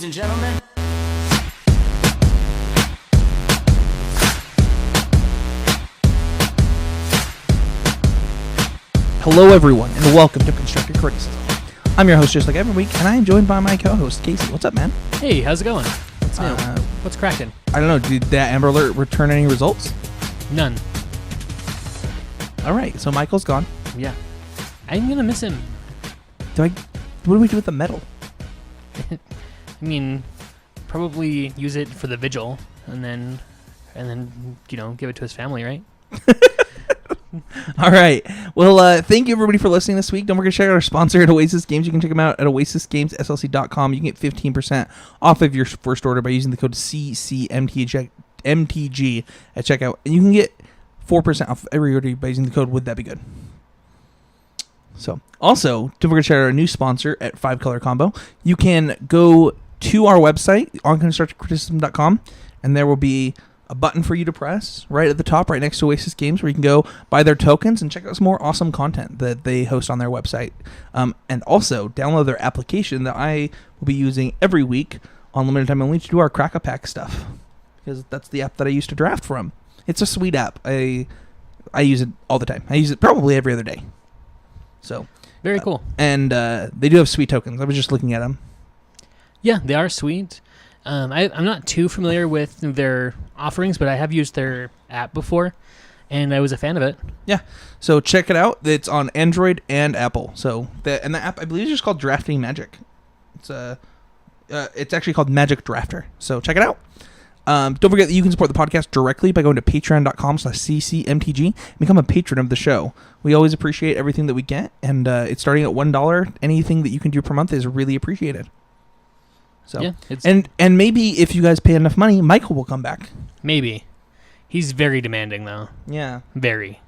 ladies and gentlemen. Hello, everyone, and welcome to Constructive Criticism. I'm your host, just like every week, and I am joined by my co-host, Casey. What's up, man? Hey, how's it going? What's new? What's cracking? I don't know. Did that Amber Alert return any results? None. All right, so Michael's gone. Yeah. I'm going to miss him. What do we do with the medal? I mean, probably use it for the vigil, and then give it to his family, right? All right. Well, thank you, everybody, for listening this week. Don't forget to check out our sponsor at Oasis Games. You can check them out at oasisgameslc.com. You can get 15% off of your first order by using the code CCMTG at checkout. And you can get 4% off every order by using the code Would That Be Good. So, also, don't forget to check out our new sponsor at 5 Color Combo. You can go to our website on constructivecriticism.com, and there will be a button for you to press right at the top, right next to Oasis Games, where you can go buy their tokens and check out some more awesome content that they host on their website. And also download their application that I will be using every week on limited time only to do our Crack-A-Pack stuff, because that's the app that I used to draft from. It's a sweet app. I use it all the time. I use it probably every other day. So very cool. And they do have sweet tokens. I was just looking at them. Yeah, they are sweet. I'm not too familiar with their offerings, but I have used their app before, and I was a fan of it. Yeah. So check it out. It's on Android and Apple. So the app, I believe, is just called Drafting Magic. It's actually called Magic Drafter. So check it out. Don't forget that you can support the podcast directly by going to patreon.com/ccmtg and become a patron of the show. We always appreciate everything that we get, and it's starting at $1. Anything that you can do per month is really appreciated. So yeah, and maybe if you guys pay enough money, Michael will come back. Maybe. He's very demanding, though. Yeah. Very.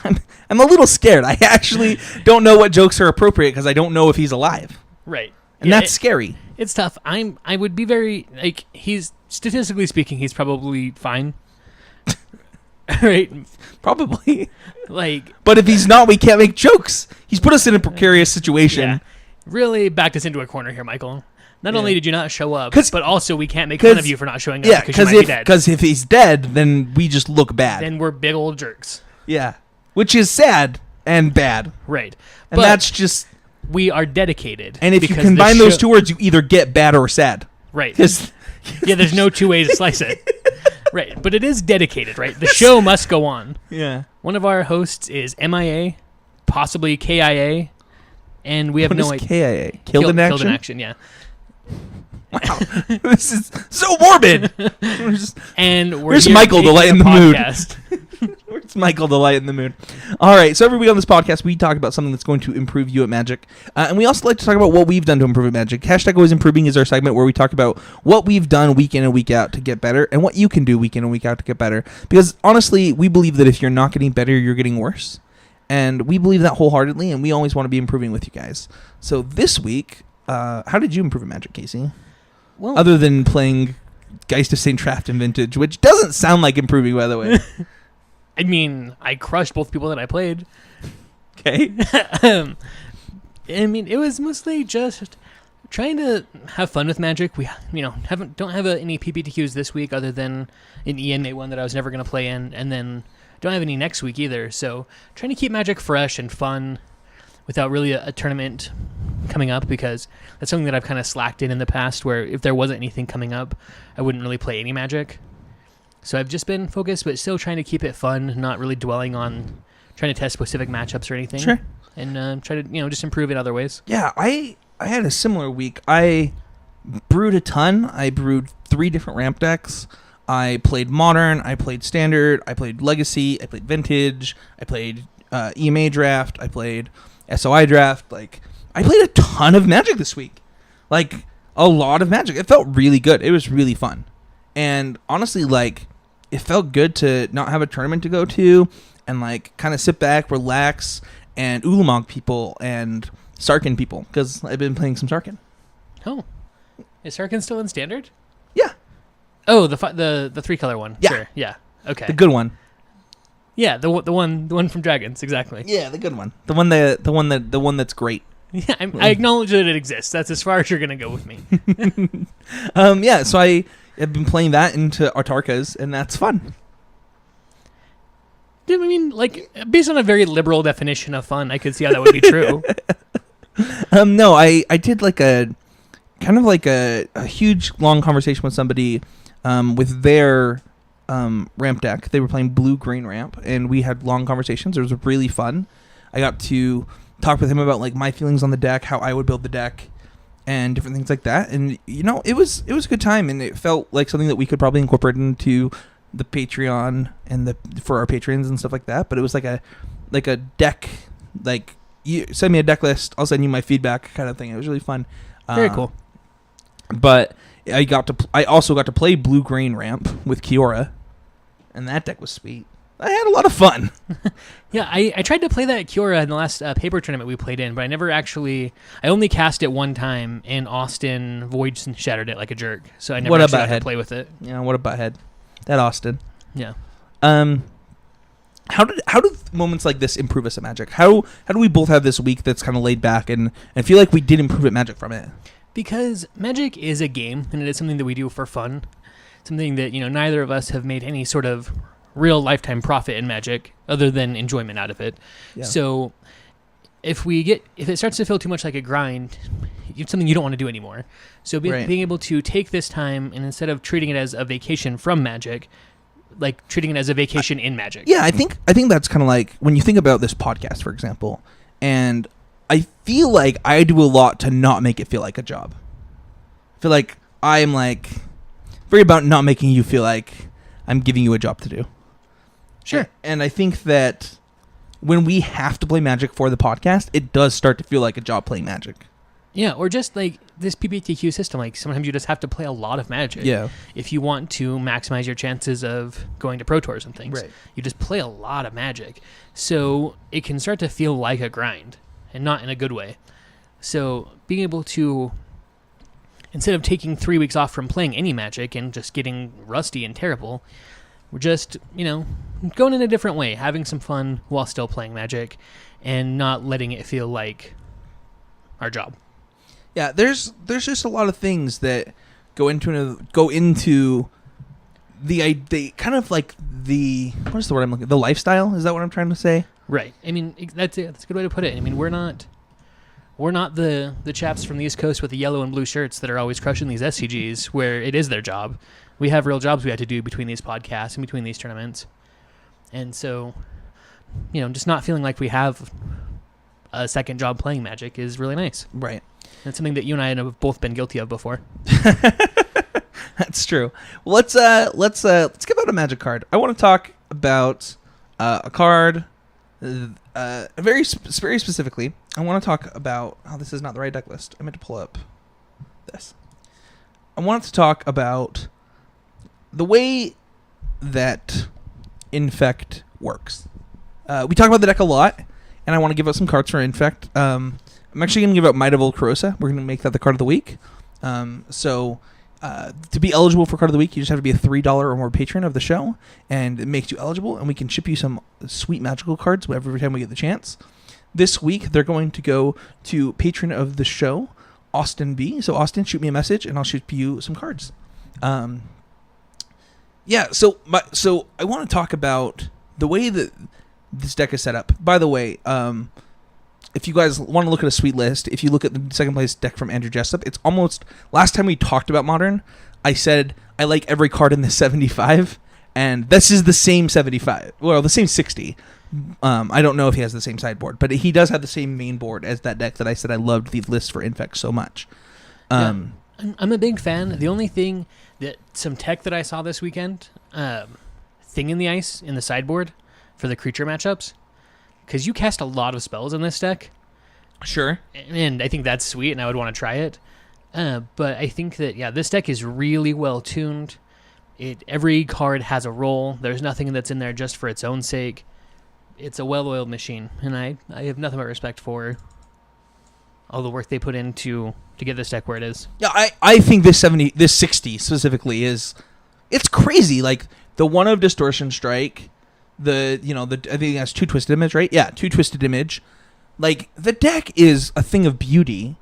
I'm a little scared. I actually don't know what jokes are appropriate because I don't know if he's alive. Right. And that's scary. It's tough. I would be very, he's, statistically speaking, he's probably fine. Right? Probably. But if he's not, we can't make jokes. He's put us in a precarious situation. Yeah. Really backed us into a corner here, Michael. Not only did you not show up, but also we can't make fun of you for not showing up because you might be dead. Because if he's dead, then we just look bad. Then we're big old jerks. Yeah. Which is sad and bad. Right. And that's just... We are dedicated. And if you combine those two words, you either get bad or sad. Right. Yeah, there's no two ways to slice it. Right. But it is dedicated, right? The show must go on. Yeah. One of our hosts is MIA, possibly KIA. And we have no idea. KIA? Killed in action? Killed in action, yeah. Wow. This is so morbid. And Where's Michael, the light in the mood? Where's Michael, the light in the mood? All right, so every week on this podcast, we talk about something that's going to improve you at Magic. And we also like to talk about what we've done to improve at Magic. Hashtag Always Improving is our segment where we talk about what we've done week in and week out to get better and what you can do week in and week out to get better. Because honestly, we believe that if you're not getting better, you're getting worse. And we believe that wholeheartedly, and we always want to be improving with you guys. So this week, how did you improve at Magic, Casey? Well, other than playing Geist of St. Traft in Vintage, which doesn't sound like improving, by the way. I mean, I crushed both people that I played. Okay. I mean, it was mostly just trying to have fun with Magic. We, don't have any PPTQs this week other than an ENA one that I was never going to play in, and then don't have any next week either. So trying to keep Magic fresh and fun without really a tournament coming up, because that's something that I've kind of slacked in the past, where if there wasn't anything coming up, I wouldn't really play any Magic. So I've just been focused, but still trying to keep it fun, not really dwelling on trying to test specific matchups or anything. Sure. And try to, just improve in other ways. Yeah, I had a similar week. I brewed a ton. I brewed 3 different ramp decks. I played Modern, I played Standard, I played Legacy, I played Vintage, I played EMA Draft, I played SOI Draft. I played a ton of Magic this week. A lot of Magic. It felt really good. It was really fun. And honestly, it felt good to not have a tournament to go to and, kind of sit back, relax, and Ulamog people and Sarkhan people, because I've been playing some Sarkhan. Oh. Is Sarkhan still in Standard? Yeah. Oh, the 3-color one. Yeah. Sure. Yeah. Okay. The good one. Yeah, the one from Dragons, exactly. Yeah, the good one. The one that's great. Yeah, I acknowledge that it exists. That's as far as you're going to go with me. Yeah, so I have been playing that into Autarkas, and that's fun. I mean, like, based on a very liberal definition of fun, I could see how that would be true. No, I did like a kind of like a huge long conversation with somebody with their ramp deck. They were playing blue-green ramp, and we had long conversations. It was really fun. I got to talk with him about like my feelings on the deck, how I would build the deck, and different things like that. And you know, it was a good time, and it felt like something that we could probably incorporate into the Patreon and for our patrons and stuff like that. But it was like a deck, like you send me a deck list, I'll send you my feedback kind of thing. It was really fun. Very cool. But I also got to play blue-green ramp with Kiora, and that deck was sweet. I had a lot of fun. Yeah, I tried to play that Kiora in the last paper tournament we played in, but I never actually... I only cast it one time, and Austin Void shattered it like a jerk, so I never actually got to play with it. Yeah, what a butthead. That Austin. Yeah. How do moments like this improve us at Magic? How do we both have this week that's kind of laid back and feel like we did improve at Magic from it? Because Magic is a game, and it is something that we do for fun. Something that, you know, neither of us have made any sort of real lifetime profit in Magic other than enjoyment out of it. Yeah. So if it starts to feel too much like a grind, it's something you don't want to do anymore. So being able to take this time and instead of treating it as a vacation from Magic, like treating it as a vacation in Magic. Yeah, I think that's kind of like when you think about this podcast, for example, and I feel like I do a lot to not make it feel like a job. I feel like I'm like very about not making you feel like I'm giving you a job to do. Sure. And I think that when we have to play Magic for the podcast, it does start to feel like a job playing Magic. Yeah, or just like this PPTQ system, like sometimes you just have to play a lot of Magic. Yeah. If you want to maximize your chances of going to Pro Tours and things, right. You just play a lot of Magic. So it can start to feel like a grind, and not in a good way. So being able to, instead of taking 3 weeks off from playing any Magic and just getting rusty and terrible, we're just, you know, going in a different way, having some fun while still playing Magic, and not letting it feel like our job. Yeah, there's just a lot of things that go into the kind of like the, what is the word I'm looking, the lifestyle? Is that what I'm trying to say? Right. I mean, that's a good way to put it. I mean, we're not the chaps from the East Coast with the yellow and blue shirts that are always crushing these SCGs where it is their job. We have real jobs we have to do between these podcasts and between these tournaments. And so, you know, just not feeling like we have a second job playing Magic is really nice. Right. That's something that you and I have both been guilty of before. That's true. Well, let's give out a Magic card. I want to talk about a card very specifically. I want to talk about, this is not the right deck list. I meant to pull up this. I want to talk about the way that Infect works. We talk about the deck a lot, and I want to give out some cards for Infect. I'm actually going to give out Might of Old Corrosa. We're going to make that the card of the week. To be eligible for card of the week, you just have to be a $3 or more patron of the show, and it makes you eligible, and we can ship you some sweet magical cards every time we get the chance. This week, they're going to go to patron of the show, Austin B. So, Austin, shoot me a message, and I'll ship you some cards. So I want to talk about the way that this deck is set up. By the way, if you guys want to look at a sweet list, if you look at the second place deck from Andrew Jessup, it's almost, last time we talked about Modern, I said I like every card in the 75, and this is the same 75. Well, the same 60. I don't know if he has the same sideboard, but he does have the same main board as that deck that I said I loved the list for Infect so much. I'm a big fan. The only thing that some tech that I saw this weekend, Thing in the Ice in the sideboard for the creature matchups, because you cast a lot of spells in this deck. Sure. And I think that's sweet, and I would want to try it. But I think that, this deck is really well tuned. Every card has a role. There's nothing that's in there just for its own sake. It's a well-oiled machine, and I have nothing but respect for all the work they put in to get this deck where it is. Yeah, I think this 60 specifically it's crazy. Like the one of Distortion Strike, I think it has 2 Twisted Image, right? Yeah, 2 Twisted Image. like the deck is a thing of beauty,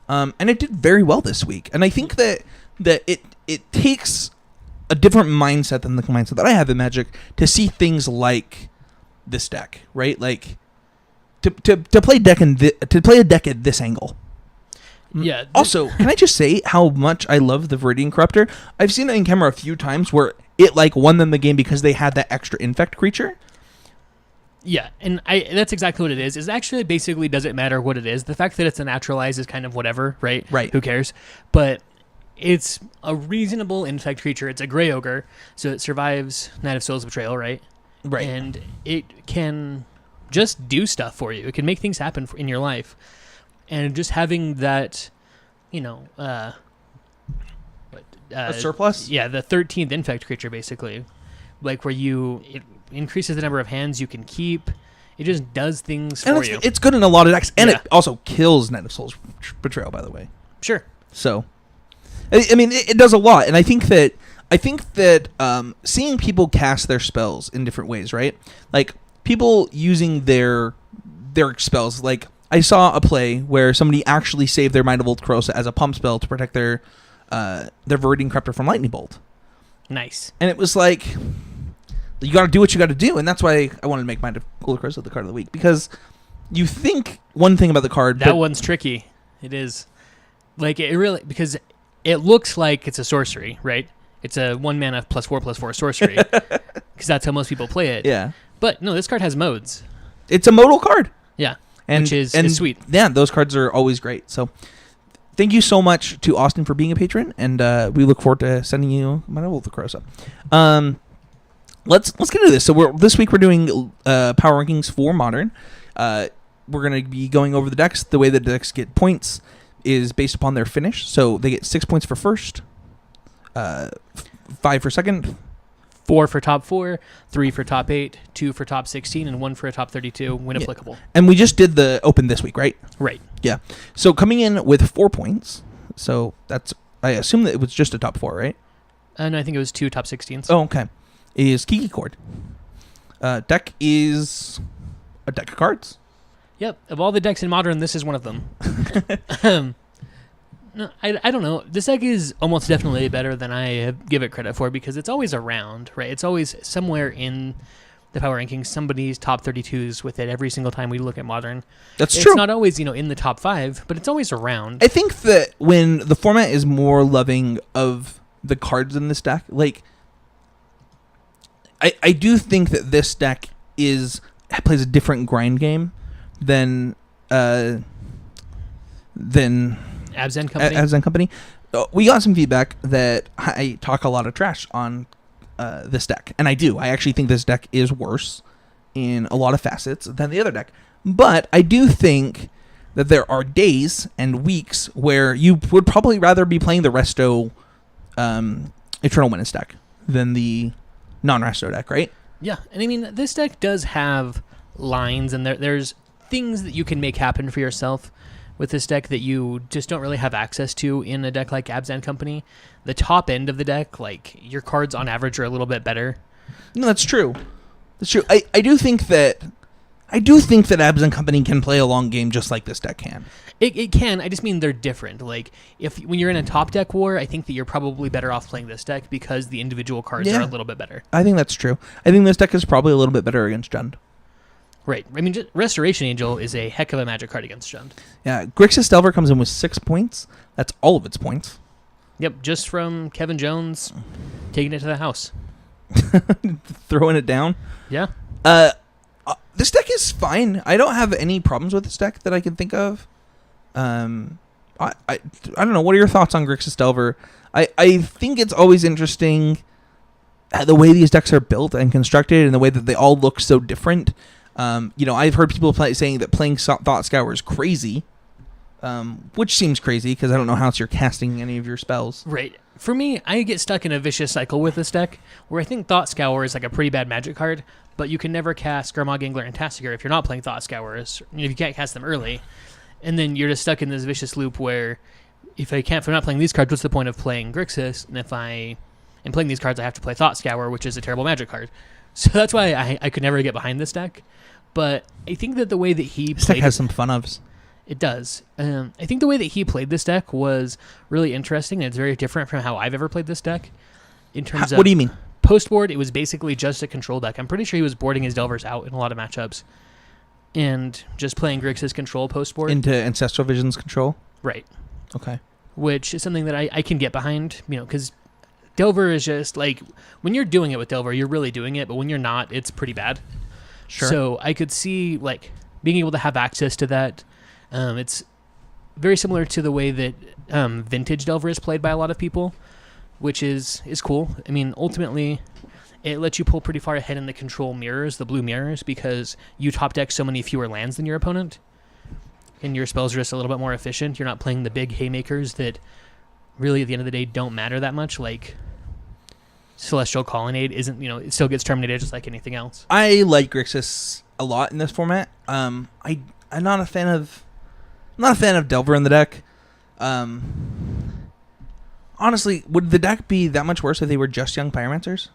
and it did very well this week. And I think that it takes a different mindset than the mindset that I have in Magic to see things like this deck, right? Like to play to play a deck at this angle. Yeah. Also, can I just say how much I love the Viridian Corruptor? I've seen it in camera a few times where it like won them the game because they had that extra infect creature. Yeah, and that's exactly what it is. It actually basically doesn't matter what it is. The fact that it's a naturalize is kind of whatever, right? Right. Who cares? But it's a reasonable infect creature. It's a gray ogre, so it survives Night of Souls Betrayal, right? Right. And it can just do stuff for you. It can make things happen in your life. And just having that, a surplus? Yeah, the 13th infect creature, basically. Like where it increases the number of hands you can keep. It just does things for you. It's good in a lot of decks, and it also kills Night of Souls Betrayal, by the way. Sure. So, I mean, it does a lot, and I think that seeing people cast their spells in different ways, right? Like people using their spells. Like I saw a play where somebody actually saved their Mind of Old Krosa as a pump spell to protect their Viridian Corruptor from Lightning Bolt. Nice. And it was like, you got to do what you got to do, and that's why I wanted to make Mind of Old Krosa the card of the week, because you think one thing about the card. That one's tricky. It is. Like, it really, because it looks like it's a sorcery, right? It's a 1 mana +4/+4 sorcery, because that's how most people play it. Yeah. But no, this card has modes. It's a modal card. Yeah. Which is sweet. Yeah, those cards are always great. So thank you so much to Austin for being a patron, and we look forward to sending you Mind of Old Krosa. Let's get into this. So this week we're doing power rankings for Modern. We're going to be going over the decks. The way the decks get points is based upon their finish. So they get 6 points for first, 5 for second, 4 for top 4, 3 for top 8, 2 for top 16, and 1 for a top 32 when applicable. And we just did the open this week, right? Right. Yeah. So coming in with 4 points. So I assume that it was just a top 4, right? And I think it was 2 top 16s. Oh, okay. Is Kiki Cord. Deck is a deck of cards. Yep. Of all the decks in Modern, this is one of them. No, I don't know. This deck is almost definitely better than I give it credit for, because it's always around, right? It's always somewhere in the power rankings, somebody's top 32s with it every single time we look at Modern. That's true. It's not always, in the top 5, but it's always around. I think that when the format is more loving of the cards in this deck, like, I do think that this deck plays a different grind game than Abzan Company. We got some feedback that I talk a lot of trash on this deck, and I do. I actually think this deck is worse in a lot of facets than the other deck. But I do think that there are days and weeks where you would probably rather be playing the Resto Eternal Witness deck than the non-Resto deck, right? Yeah, and I mean, this deck does have lines, and there's things that you can make happen for yourself with this deck that you just don't really have access to in a deck like Abzan Company. The top end of the deck, like, your cards on average are a little bit better. No, that's true. That's true. I do think that Abzan Company can play a long game just like this deck can. It can. I just mean they're different. Like, when you're in a top deck war, I think that you're probably better off playing this deck because the individual cards are a little bit better. I think that's true. I think this deck is probably a little bit better against Jund. Right. I mean, Restoration Angel is a heck of a Magic card against Jund. Yeah, Grixis Delver comes in with 6 points. That's all of its points. Yep, just from Kevin Jones taking it to the house. Throwing it down. Yeah. This deck is fine. I don't have any problems with this deck that I can think of. I don't know. What are your thoughts on Grixis Delver? I think it's always interesting the way these decks are built and constructed, and the way that they all look so different. I've heard people saying that playing Thought Scour is crazy, which seems crazy because I don't know how else you're casting any of your spells. Right. For me, I get stuck in a vicious cycle with this deck where I think Thought Scour is like a pretty bad Magic card, but you can never cast Garmog Angler and Tassiger if you're not playing Thought Scours, if you can't cast them early. And then you're just stuck in this vicious loop where if I'm not playing these cards, what's the point of playing Grixis? And if I am playing these cards, I have to play Thought Scour, which is a terrible Magic card. So that's why I could never get behind this deck. But I think that the way that he This deck played has some fun ofs. it does. I think the way that he played this deck was really interesting, and it's very different from how I've ever played this deck. In terms of What do you mean? post board, it was basically just a control deck. I'm pretty sure he was boarding his Delvers out in a lot of matchups, and just playing Grixis control post board. Into Ancestral Vision's control? Right. Okay. Which is something that I can get behind, because Delver is just like, when you're doing it with Delver, you're really doing it, but when you're not, it's pretty bad. Sure. So I could see like being able to have access to that. It's very similar to the way that Vintage Delver is played by a lot of people, which is cool. I mean, ultimately, it lets you pull pretty far ahead in the control mirrors, the blue mirrors, because you top deck so many fewer lands than your opponent, and your spells are just a little bit more efficient. You're not playing the big haymakers that really, at the end of the day, don't matter that much, like Celestial Colonnade isn't, it still gets terminated just like anything else. I like Grixis a lot in this format. I'm not a fan of Delver in the deck. Honestly, would the deck be that much worse if they were just Young Pyromancers?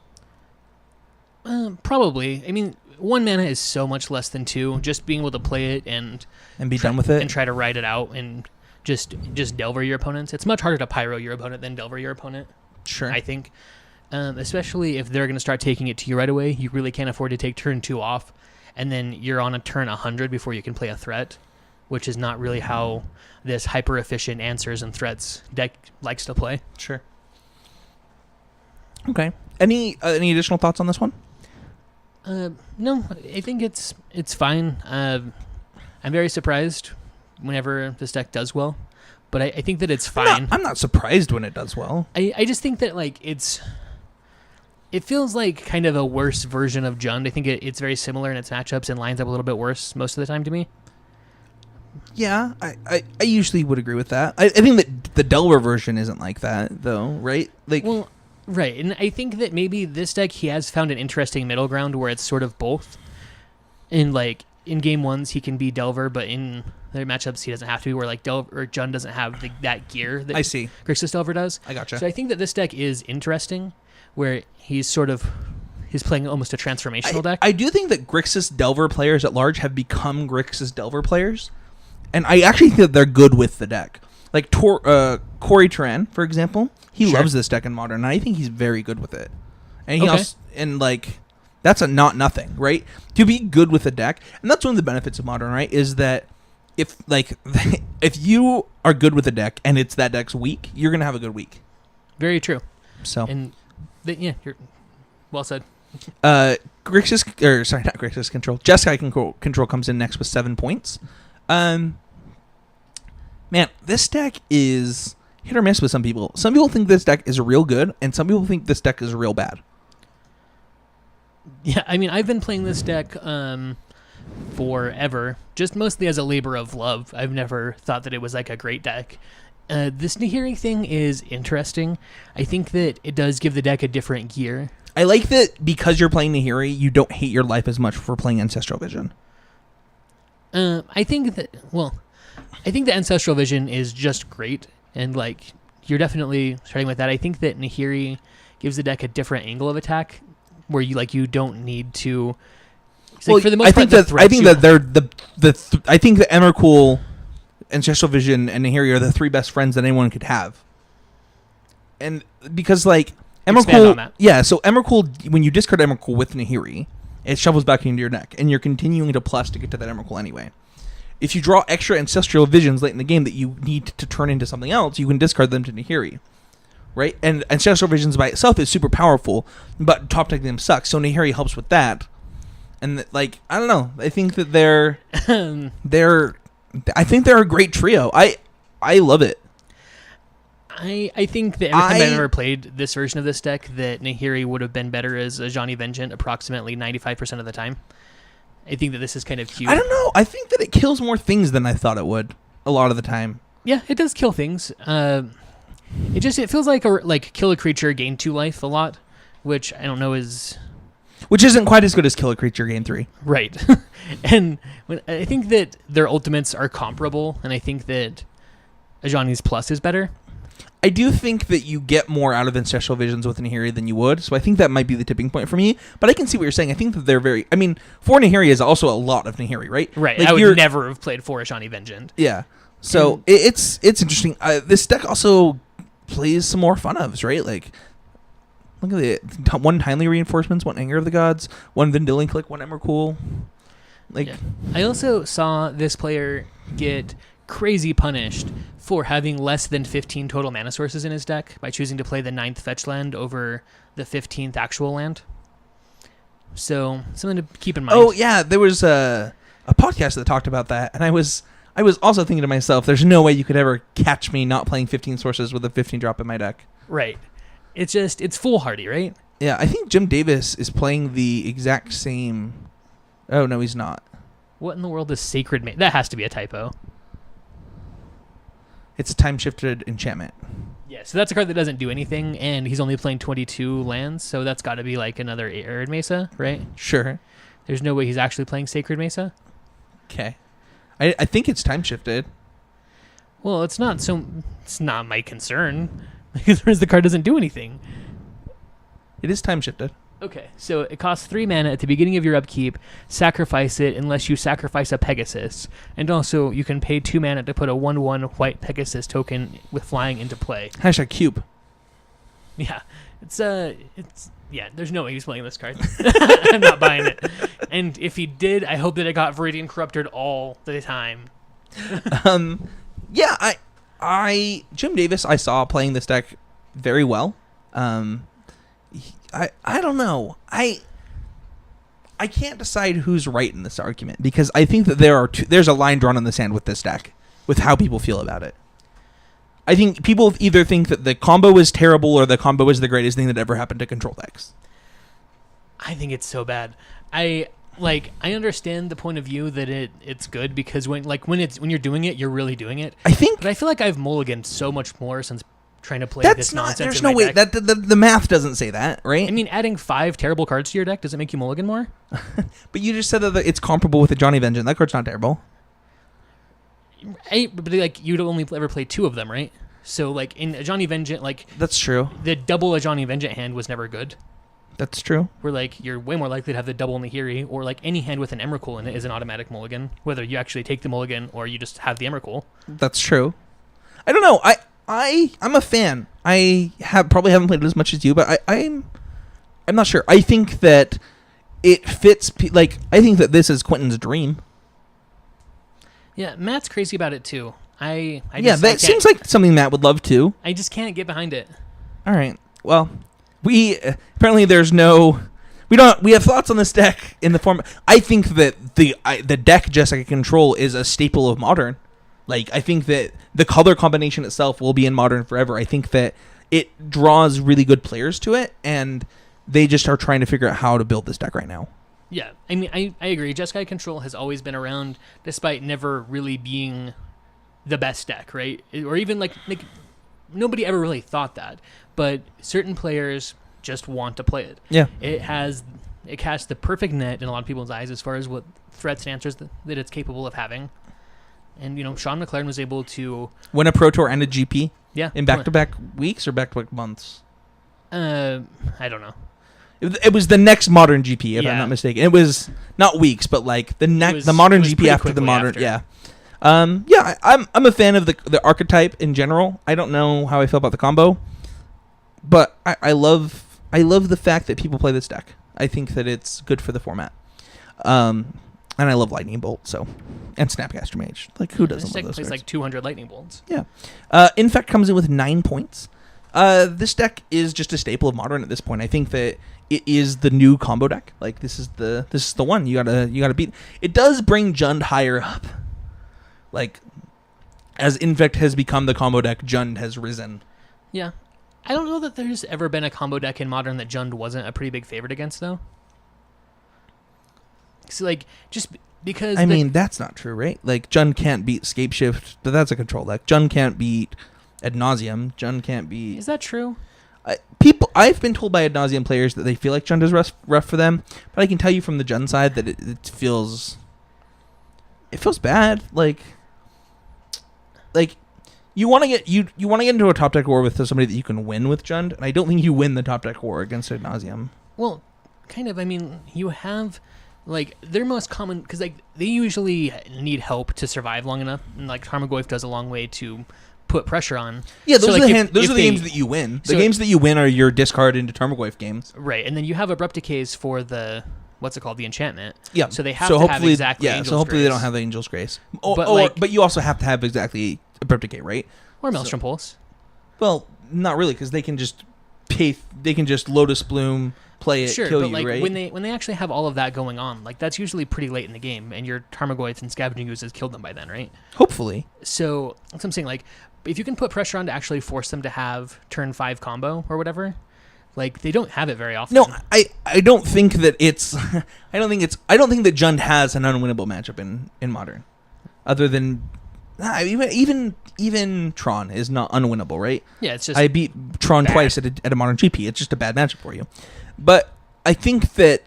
Probably. I mean, 1 mana is so much less than 2. Just being able to play it and be done with it and try to ride it out and just Delver your opponents. It's much harder to Pyro your opponent than Delver your opponent. Sure. I think. Especially if they're going to start taking it to you right away. You really can't afford to take turn 2 off, and then you're on a turn 100 before you can play a threat, which is not really how this hyper-efficient answers and threats deck likes to play. Sure. Okay. Any additional thoughts on this one? No, I think it's fine. I'm very surprised whenever this deck does well, but I think that it's fine. I'm not surprised when it does well. I just think that like it feels like kind of a worse version of Jund. I think it's very similar in its matchups and lines up a little bit worse most of the time to me. Yeah, I usually would agree with that. I think that the Delver version isn't like that, though, right? Like, well, right, and I think that maybe this deck, he has found an interesting middle ground where it's sort of both. In game ones, he can be Delver, but in their matchups, he doesn't have to be. Where like Delver or Jund doesn't have that gear that I see. Grixis Delver does. I gotcha. So I think that this deck is interesting, where he's playing almost a transformational deck. I do think that Grixis Delver players at large have become Grixis Delver players, and I actually think that they're good with the deck. Like Corey Turan, for example, he loves this deck in Modern, and I think he's very good with it. And he also, and like, that's a not nothing, right? To be good with a deck, and that's one of the benefits of Modern, right? Is that if you are good with a deck and it's that deck's weak, you're gonna have a good week. Very true. So you're well said. Not Grixis Control. Jeskai Control comes in next with 7 points. Man, this deck is hit or miss with some people. Some people think this deck is real good, and some people think this deck is real bad. Yeah, I mean, I've been playing this deck forever, just mostly as a labor of love. I've never thought that it was like a great deck. This Nahiri thing is interesting. I think that it does give the deck a different gear. I like that because you're playing Nahiri, you don't hate your life as much for playing Ancestral Vision. I think that Ancestral Vision is just great, and like you're definitely starting with that. I think that Nahiri gives the deck a different angle of attack, where you don't need to. Well, for the most part, I think that Emrakul, Ancestral Vision, and Nahiri are the 3 best friends that anyone could have. And because like Emrakul, so Emrakul, when you discard Emrakul with Nahiri, it shovels back into your deck, and you're continuing to plus to get to that Emrakul anyway. If you draw extra Ancestral Visions late in the game that you need to turn into something else, you can discard them to Nahiri, right? And Ancestral Visions by itself is super powerful, but top decking them sucks, so Nahiri helps with that. And I don't know, I think that they're a great trio. I love it. I think that every time I've ever played this version of this deck, that Nahiri would have been better as a Ajani Vengeant approximately 95% of the time. I think that this is kind of cute. I don't know. I think that it kills more things than I thought it would a lot of the time. Yeah, it does kill things. It feels like kill a creature, gain 2 life a lot, which I don't know is... Which isn't quite as good as kill a creature, gain 3. Right. And I think that their ultimates are comparable, and I think that Ajani's Plus is better. I do think that you get more out of Ancestral Visions with Nahiri than you would, so I think that might be the tipping point for me. But I can see what you're saying. I think that they're very... I mean, 4 Nahiri is also a lot of Nahiri, right? Right. Like, I would never have played 4 Ashani Vengeance. Yeah. So it's interesting. This deck also plays some more fun ofs, right? Like, look at it. 1 Timely Reinforcements, 1 Anger of the Gods, 1 Vendilion Click, 1 Emrakul. Like, yeah. I also saw this player get crazy punished for having less than 15 total mana sources in his deck by choosing to play the 9th fetch land over the 15th actual land. So, something to keep in mind. Oh, yeah, there was a podcast that talked about that, and I was also thinking to myself, there's no way you could ever catch me not playing 15 sources with a 15 drop in my deck. Right. It's foolhardy, right? Yeah, I think Jim Davis is playing the exact same... Oh, no, he's not. What in the world is Sacred Mage? That has to be a typo. It's a time-shifted enchantment. Yeah, so that's a card that doesn't do anything, and he's only playing 22 lands, so that's got to be like another Arid Mesa, right? Sure. There's no way he's actually playing Sacred Mesa? Okay. I think it's time-shifted. Well, it's not my concern, because the card doesn't do anything. It is time-shifted. Okay, so it costs 3 mana at the beginning of your upkeep. Sacrifice it unless you sacrifice a Pegasus. And also, you can pay 2 mana to put a 1/1 white Pegasus token with flying into play. # cube. Yeah, yeah, there's no way he's playing this card. I'm not buying it. And if he did, I hope that it got Viridian Corrupted all the time. Yeah, Jim Davis, I saw playing this deck very well. I don't know. I can't decide who's right in this argument because I think that there's a line drawn in the sand with this deck, with how people feel about it. I think people either think that the combo is terrible or the combo is the greatest thing that ever happened to control decks. I think it's so bad. I understand the point of view that it's good because when you're doing it, you're really doing it. But I feel like I've mulliganed so much more since trying to play this nonsense. There's in no my way deck. that the math doesn't say that, right? I mean, adding 5 terrible cards to your deck, does it make you mulligan more? But you just said that it's comparable with the Johnny Vengeance. That card's not terrible. But you'd only ever play 2 of them, right? So in a Johnny Vengeance, that's true. The double a Johnny Vengeance hand was never good. That's true. Where you're way more likely to have the double Nahiri, or any hand with an Emrakul in it is an automatic mulligan, whether you actually take the mulligan or you just have the Emrakul. That's true. I don't know. I'm a fan. I probably haven't played it as much as you, but I'm not sure. I think that it fits. I think that this is Quentin's dream. Yeah, Matt's crazy about it too. That seems like something Matt would love too. I just can't get behind it. All right. Well, we apparently we have thoughts on this deck in the form. I think that the deck Jessica Control is a staple of Modern. I think that the color combination itself will be in Modern forever. I think that it draws really good players to it, and they just are trying to figure out how to build this deck right now. Yeah, I mean, I agree. Jeskai Control has always been around, despite never really being the best deck, right? Or even nobody ever really thought that, but certain players just want to play it. Yeah, it casts the perfect net in a lot of people's eyes as far as what threats and answers that it's capable of having. And Sean McLaren was able to win a Pro Tour and a GP. Yeah, in back-to-back weeks or back-to-back months. I don't know. It was the next Modern GP, if I'm not mistaken. It was not weeks, but the Modern GP after the Modern. Yeah. I'm a fan of the archetype in general. I don't know how I feel about the combo, but I love the fact that people play this deck. I think that it's good for the format. And I love Lightning Bolt, and Snapcaster Mage. Who doesn't love those plays cards? 200 Lightning Bolts. Yeah. Infect comes in with 9 points. This deck is just a staple of Modern at this point. I think that it is the new combo deck. This is the one you gotta beat. It does bring Jund higher up. As Infect has become the combo deck, Jund has risen. Yeah. I don't know that there's ever been a combo deck in Modern that Jund wasn't a pretty big favorite against, though. So, just because... I mean, that's not true, right? Jund can't beat Scapeshift, but that's a control deck. Jund can't beat Ad Nauseam. Jund can't beat... Is that true? I've been told by Ad Nauseam players that they feel like Jund is rough for them, but I can tell you from the Jund side that it feels... It feels bad. You want to get you want to get into a top deck war with somebody that you can win with Jund, and I don't think you win the top deck war against Ad Nauseam. Well, kind of. I mean, you have like their most common because like they usually need help to survive long enough, and like Tarmogoyf does a long way to put pressure on. Yeah, those so, are like, the games that you win. The games that you win are your discard into Tarmogoyf games. Right, and then you have Abrupt Decays for the what's it called, the enchantment. Yeah. So they have to have exactly. Yeah. Angel's So hopefully Grace. they don't have the Angel's Grace. But but you also have to have exactly Abrupt Decay, right? Or Maelstrom Pulse. Well, not really, because they can just Lotus Bloom, play it, Sure, kill but you, like right? when they actually have all of that going on, like that's usually pretty late in the game, and your Tarmogoyf and Scavenging Ooze has killed them by then, right? Hopefully. So that's what I'm saying. Like, if you can put pressure on to actually force them to have turn 5 combo or whatever, like they don't have it very often. No, I don't think that it's I don't think that Jund has an unwinnable matchup in Modern, other than even Tron is not unwinnable, right? Yeah, it's just I beat Tron bad. twice at a Modern GP. It's just a bad matchup for you. But I think that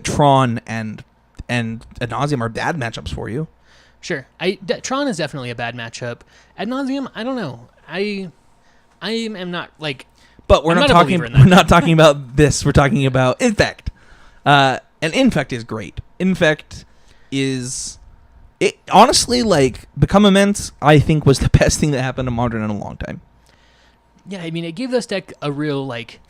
Tron and Ad Nauseam are bad matchups for you. Sure. Tron is definitely a bad matchup. Ad Nauseam, I don't know. I am not like. But we're not talking about this. We're talking about Infect. And Infect is great. Infect is it honestly like Become Immense. I think was the best thing that happened to Modern in a long time. Yeah, I mean, it gave this deck a real like.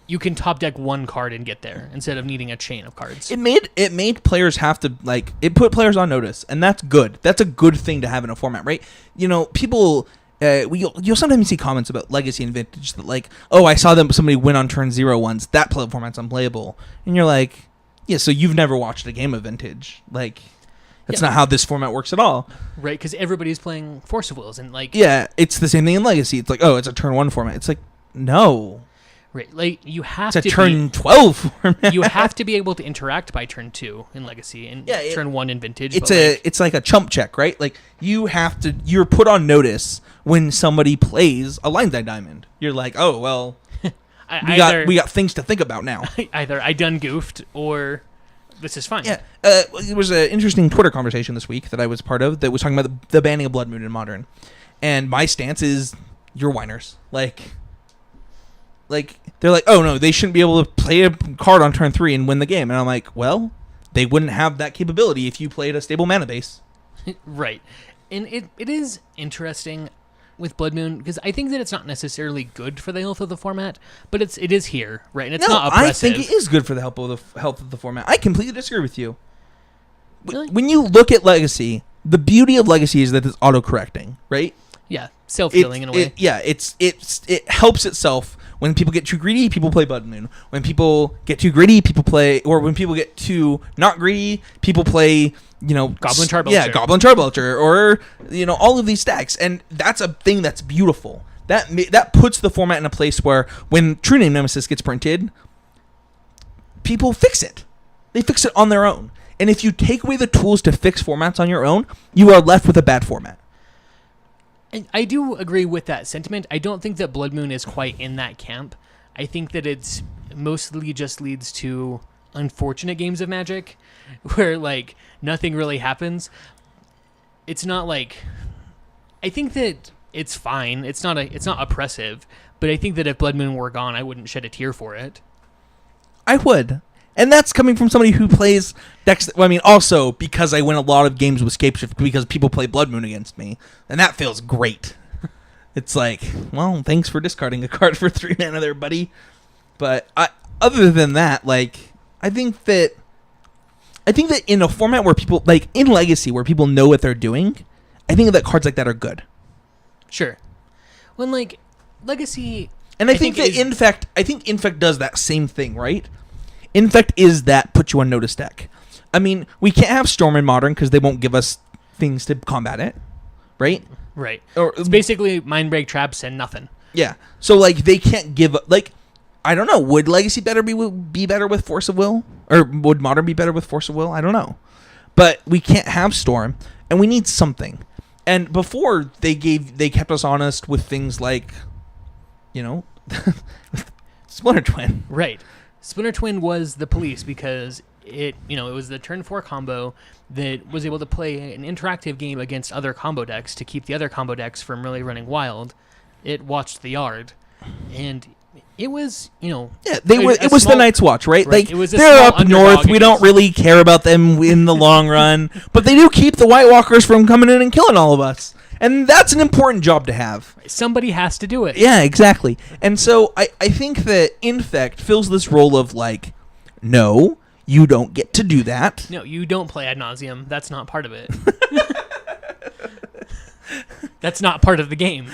You can top deck one card and get there instead of needing a chain of cards. It made players have to like it put players on notice, and that's good. That's a good thing to have in a format, right? You know, people. You'll sometimes see comments about Legacy and Vintage that like, oh, I saw somebody win on turn 0 once. That format's unplayable, and you're like, yeah, so you've never watched a game of Vintage. Like, that's not how this format works at all. Right, because everybody's playing Force of Wills and like. Yeah, it's the same thing in Legacy. It's like, oh, it's a turn 1 format. It's like, no. Right, like you have it's to. It's a turn 12 format. You have to be able to interact by turn 2 in Legacy and turn 1 in Vintage. It's like a chump check, right? Like you're put on notice when somebody plays a Line Diamond. You're like, oh well, we got things to think about now. Either I done goofed or this is fine. Yeah, it was an interesting Twitter conversation this week that I was part of that was talking about the banning of Blood Moon in Modern, and my stance is you're whiners. Like they're like, oh no, they shouldn't be able to play a card on turn 3 and win the game. And I'm like, well, they wouldn't have that capability if you played a stable mana base. Right. And it is interesting with Blood Moon because I think that it's not necessarily good for the health of the format, but it is here, right? And it's not oppressive. I think it is good for the health of the format. I completely disagree with you. Really? When you look at Legacy, the beauty of Legacy is that it's auto-correcting, right? Yeah, self-healing in a way. It helps itself. When people get too greedy, people play Blood Moon. When people get too greedy, or when people get too not greedy, people play, Goblin Charbelcher. Yeah, Goblin Charbelcher, or, all of these stacks. And that's a thing that's beautiful. That puts the format in a place where when True Name Nemesis gets printed, people fix it. They fix it on their own. And if you take away the tools to fix formats on your own, you are left with a bad format. I do agree with that sentiment. I don't think that Blood Moon is quite in that camp. I think that it's mostly just leads to unfortunate games of Magic where, like, nothing really happens. It's not like... I think that it's fine. It's not oppressive, but I think that if Blood Moon were gone, I wouldn't shed a tear for it. I would. And that's coming from somebody who plays decks. Also because I win a lot of games with Scapeshift because people play Blood Moon against me, and that feels great. It's like, well, thanks for discarding a card for 3 mana there, buddy. But other than that, like, I think that in a format where people like in Legacy where people know what they're doing, I think that cards like that are good. Sure. When like Legacy, and I think Infect does that same thing, right? Infect is that put you on notice deck. I mean, we can't have Storm in Modern because they won't give us things to combat it, right? Right. Or it's basically Mindbreak traps and nothing. Yeah. So like they can't give like I don't know. Would Legacy be better with Force of Will, or would Modern be better with Force of Will? I don't know. But we can't have Storm, and we need something. And before they kept us honest with things like, Splinter Twin. Right. Splinter Twin was the police because it was the turn 4 combo that was able to play an interactive game against other combo decks to keep the other combo decks from really running wild. It watched the yard, and it was yeah, it was the Night's Watch, right? Like, it was a they're small up north. We don't against- really care about them in the long run, but they do keep the White Walkers from coming in and killing all of us, and that's an important job to have. Somebody has to do it. Yeah, exactly. And so I think that Infect fills this role of like, no, you don't get to do that. No, you don't play ad nauseum. That's not part of it. That's not part of the game.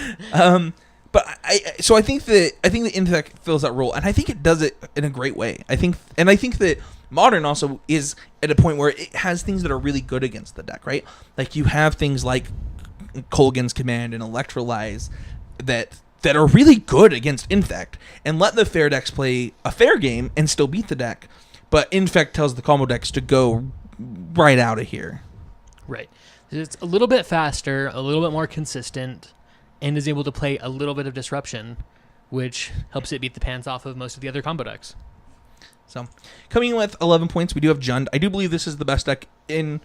But I think that Infect fills that role, and I think it does it in a great way. I think that Modern also is at a point where it has things that are really good against the deck, right? Like you have things like Kolaghan's Command and Electrolyze that are really good against Infect, and let the fair decks play a fair game and still beat the deck. But Infect tells the combo decks to go right out of here. Right. It's a little bit faster, a little bit more consistent, and is able to play a little bit of disruption, which helps it beat the pants off of most of the other combo decks. So, coming in with 11 points, we do have Jund. I do believe this is the best deck in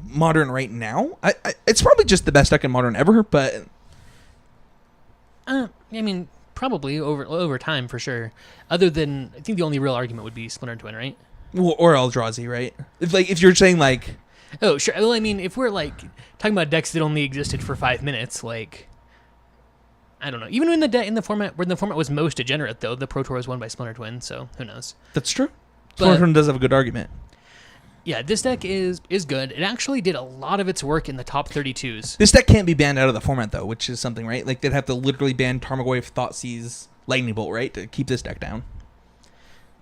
Modern right now. It's probably just the best deck in Modern ever, but... I mean, probably over time, for sure. Other than, I think the only real argument would be Splinter Twin, right? Or Eldrazi, right? If you're saying, like... Oh, sure. Well, I mean, if we're, like, talking about decks that only existed for 5 minutes, like... I don't know. Even in the format where the format was most degenerate, though, the Pro Tour was won by Splinter Twin, so who knows? That's true. Splinter Twin does have a good argument. Yeah, this deck is good. It actually did a lot of its work in the top 32s. This deck can't be banned out of the format, though, which is something, right? Like, they'd have to literally ban Tarmogoyf, Thoughtseize, Lightning Bolt, right, to keep this deck down.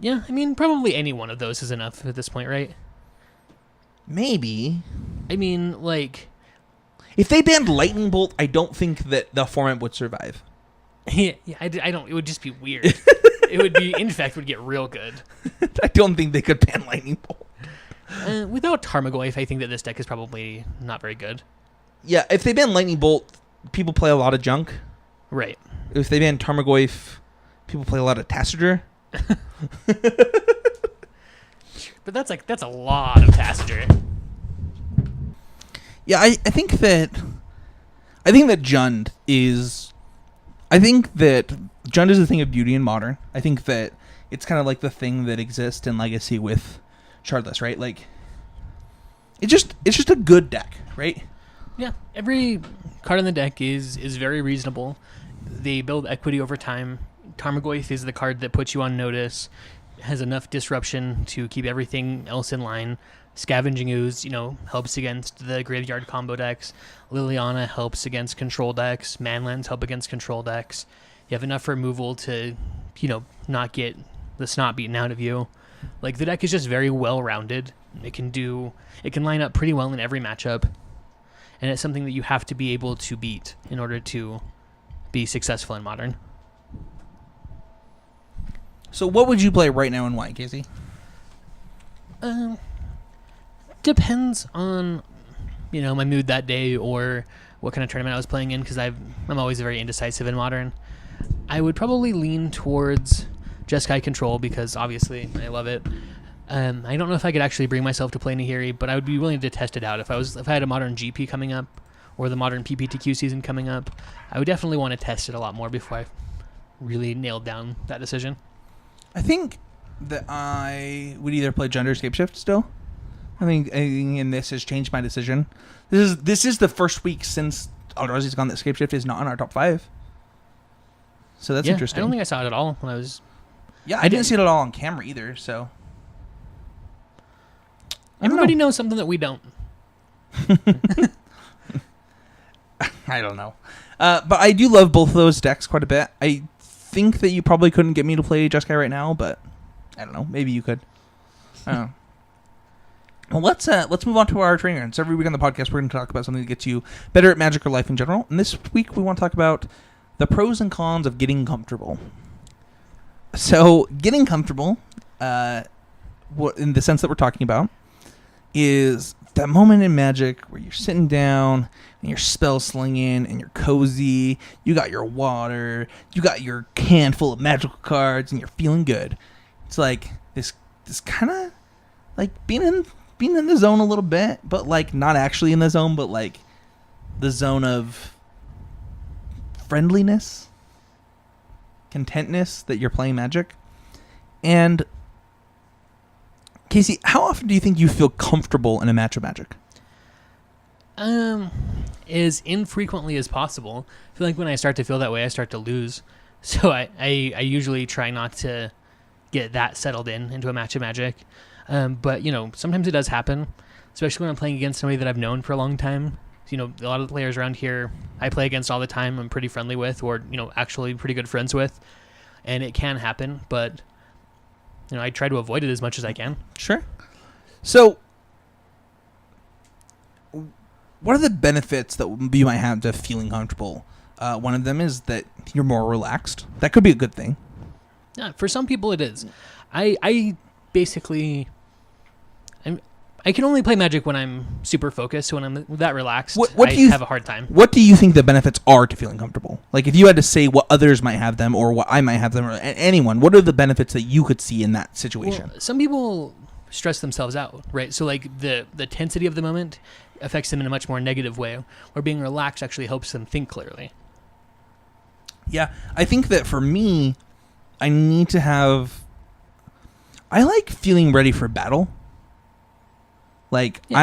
Yeah, I mean, probably any one of those is enough at this point, right? Maybe. I mean, like... If they banned Lightning Bolt, I don't think that the format would survive. Yeah, I don't... It would just be weird. It would be... Infect would get real good. I don't think they could ban Lightning Bolt. Without Tarmogoyf, I think that this deck is probably not very good. Yeah, if they ban Lightning Bolt, people play a lot of junk. Right. If they ban Tarmogoyf, people play a lot of Tassiger. But that's a lot of Tassiger. Yeah, I think that Jund is... I think that Jund is a thing of beauty in Modern. I think that it's kind of like the thing that exists in Legacy with Shardless, right? Like, it's just a good deck, right? Yeah, every card in the deck is very reasonable. They build equity over time. Tarmogoyf is the card that puts you on notice, has enough disruption to keep everything else in line. Scavenging Ooze, helps against the graveyard combo decks. Liliana helps against control decks. Manlands help against control decks. You have enough removal to, not get the snot beaten out of you. Like, the deck is just very well-rounded. It can line up pretty well in every matchup. And it's something that you have to be able to beat in order to be successful in Modern. So what would you play right now and why, Casey? Depends on, my mood that day or what kind of tournament I was playing in, because I'm always very indecisive in Modern. I would probably lean towards Jeskai Control because obviously I love it. I don't know if I could actually bring myself to play Nahiri, but I would be willing to test it out. If I had a Modern GP coming up or the Modern PPTQ season coming up, I would definitely want to test it a lot more before I really nailed down that decision. I think that I would either play Jund or Scapeshift still. I think and this has changed my decision. This is the first week since Eldrazi's gone that Scapeshift is not in our top 5. So that's interesting. I don't think I saw it at all when I was... Yeah, I didn't see it at all on camera either, so... Everybody knows something that we don't. I don't know. But I do love both of those decks quite a bit. I think that you probably couldn't get me to play Jeskai right now, but I don't know. Maybe you could. I don't know. Well, let's move on to our training rounds. Every week on the podcast, we're going to talk about something that gets you better at Magic or life in general. And this week, we want to talk about the pros and cons of getting comfortable. So, getting comfortable, in the sense that we're talking about, is that moment in Magic where you're sitting down and you're spell slinging and you're cozy. You got your water. You got your can full of magical cards, and you're feeling good. It's like this kind of like being in the zone a little bit, but like not actually in the zone, but like the zone of friendliness, contentness that you're playing Magic. And Casey, how often do you think you feel comfortable in a match of Magic? As infrequently as possible. I feel like when I start to feel that way, I start to lose. So I usually try not to get that settled into a match of Magic. But, sometimes it does happen, especially when I'm playing against somebody that I've known for a long time. A lot of the players around here I play against all the time, I'm pretty friendly with, or, actually pretty good friends with. And it can happen, but, I try to avoid it as much as I can. Sure. So, what are the benefits that you might have to feeling comfortable? One of them is that you're more relaxed. That could be a good thing. Yeah, for some people it is. I basically... I can only play Magic when I'm super focused. So when I'm that relaxed, I have a hard time. What do you think the benefits are to feeling comfortable? Like if you had to say what others might have them or what I might have them or anyone, what are the benefits that you could see in that situation? Well, some people stress themselves out, right? So like the tensity of the moment affects them in a much more negative way, where being relaxed actually helps them think clearly. Yeah, I think that for me, I like feeling ready for battle. Like, yeah.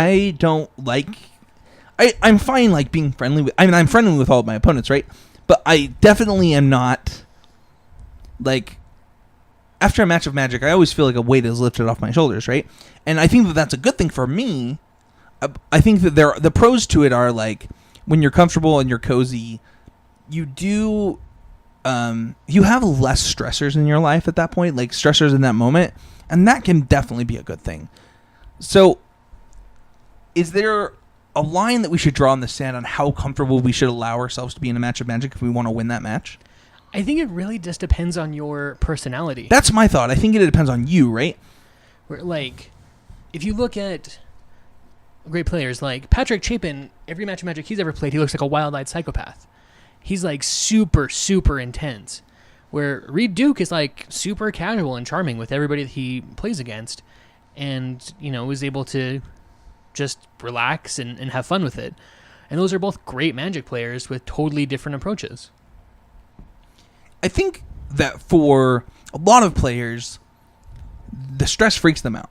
I'm fine, like, being friendly with... I'm friendly with all of my opponents, right? But I definitely am not, like... After a match of Magic, I always feel like a weight is lifted off my shoulders, right? And I think that that's a good thing for me. I think that the pros to it are, like, when you're comfortable and you're cozy, you do... you have less stressors in your life at that point, like, stressors in that moment, and that can definitely be a good thing. So... is there a line that we should draw in the sand on how comfortable we should allow ourselves to be in a match of Magic if we want to win that match? I think it really just depends on your personality. That's my thought. I think it depends on you, right? Where, like, if you look at great players like Patrick Chapin, every match of Magic he's ever played, he looks like a wild-eyed psychopath. He's like super, super intense. Where Reed Duke is like super casual and charming with everybody that he plays against, and is able to just relax and have fun with it. And those are both great Magic players with totally different approaches. I think that for a lot of players, the stress freaks them out.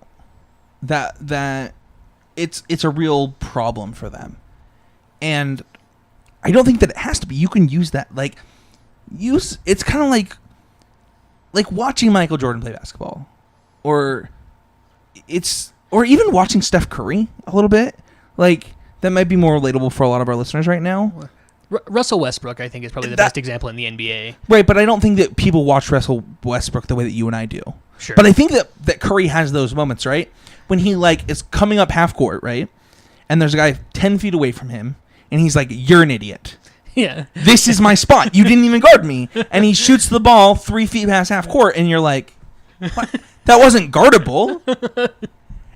That it's a real problem for them. And I don't think that it has to be. You can use that it's kind of like watching Michael Jordan play basketball. Or even watching Steph Curry a little bit. Like, that might be more relatable for a lot of our listeners right now. Russell Westbrook, I think, is probably the best example in the NBA. Right, but I don't think that people watch Russell Westbrook the way that you and I do. Sure. But I think that Curry has those moments, right? When he, is coming up half court, right? And there's a guy 10 feet away from him, and he's like, "You're an idiot. Yeah. This is my spot. You didn't even guard me." And he shoots the ball 3 feet past half court, and you're like, "What? That wasn't guardable."